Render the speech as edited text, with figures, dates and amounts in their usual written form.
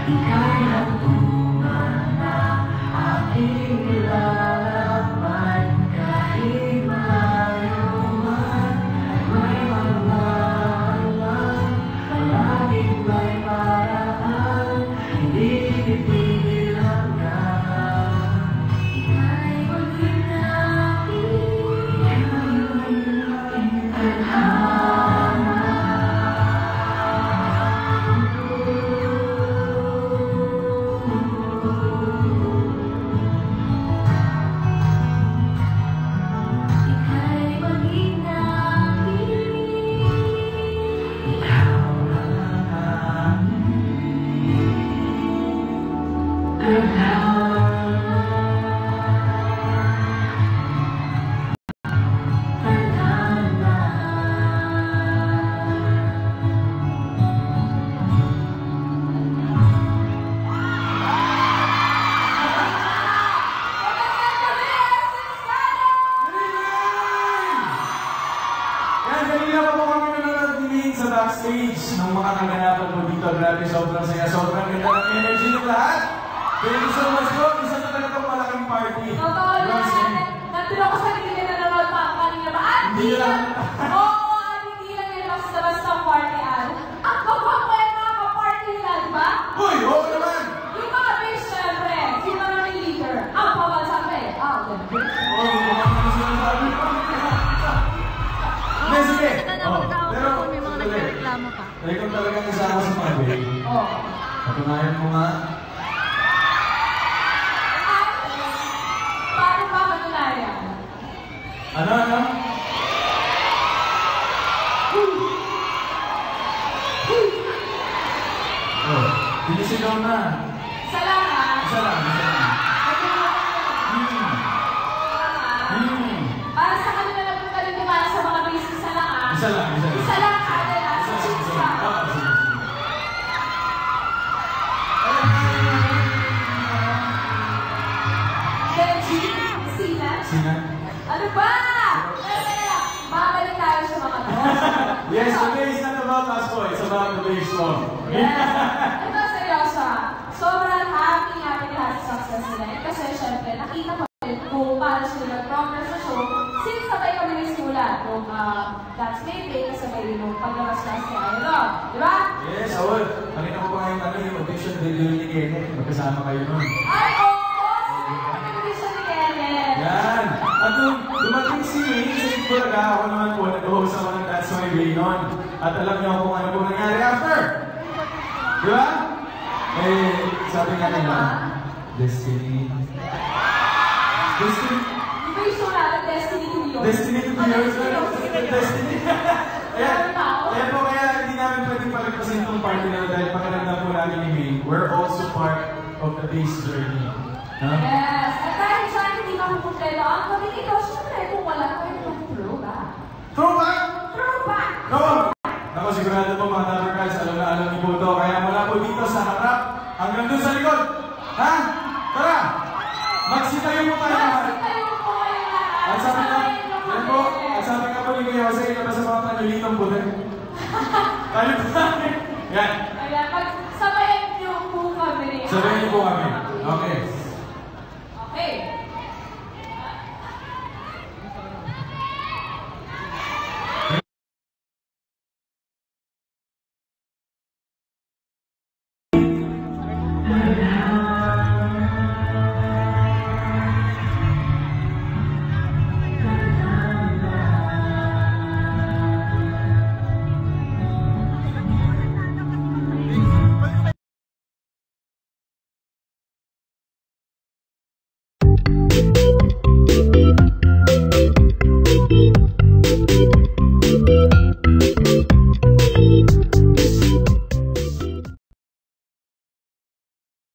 Ika'y bunga na aking nilalaman. Kahit malayo man, may mga alam. Palaging may paraan, hindi pipigil hanggang ika'y maghinagi. Sa backstage ng mga kaganapan mo dito, grabe, sobrang saya, sobrang ganda ng energy ng lahat. Thank you so much po. Isa na talaga itong malaking party. Totoo yan. Nandun ako sa hindi na nanonood pa ako kanina ba? Hindi lang. Oo, hindi lang yan basta-basta party ad. Ang kapag mo yung mga ka-party nila, di ba? Uy, oo naman! Yung mga base, syempre, sino naman yung leader? Ang pamansabi. The base. Oo, naman yung sinasabi ko. Hindi, sige. Pero, nagreklamo pa. Ikaw talagang isama sa mga baby. Oo. Patunayan mo nga. Paano pa matunayan? Ano? Oh, pinisigaw na. Isa lang ha? Isa lang. Para sa kanila na punta rin naman sa mga base, isa lang ha? Isa lang. Isa lang kada lang. Sa chicks pa. Sina? Ano ba? Babalik tayo sa mga to. Yes, today is not about us po. It's about the base mo. Yes. Ito seryoso. Sobrang happy lahat sa success nila. Kasi syempre, nakita ko rin kung paano sila nag-progress sa show. Since sabay kami nagsimula kung That's Maybe, kasabay yung paglabas lang si Aero. Di ba? Yes, awal. Kanina ko pa ngayon yung audition video ni Kenneth. Magkasama kayo nun. Ay, oo! Audition ni Kenneth. Yan. At nung dumating si Bulaga, ako naman po, nag-host ako ng That's My Way nun. At alam niyo kung ano po nangyari after. Di ba? Eh, sabi nga nila, Destiny. Destiny. Di ba yung sura ng Destiny to Yours? Destiny to Yours. Destiny. Ayan po, kaya hindi namin pwedeng palagpasin itong party na dahil pakiramdam po namin ni May, we're also part of the base journey. Huh? Yes. At dahil sa akin, hindi ka kumpleto. Ang pagiging ikaw, syempre, kung wala ko yung throwback. Throwback? Throwback! Ako, sigurado po mga Dapper Guys, alam na alam niyo po ito. Kaya mula po dito sa harap, hanggang doon sa likod. Ha? Tara! Magsitayo po tayo lahat. Magsitayo po kayo lahat. At sabi ka, yan po, at sabi ka po ni Kuya Jose, ilabas sa mga panulitong po din. Tayo po namin. Yan. Ayan, sabayan niyo po kami. Sabayan niyo po kami. Okay.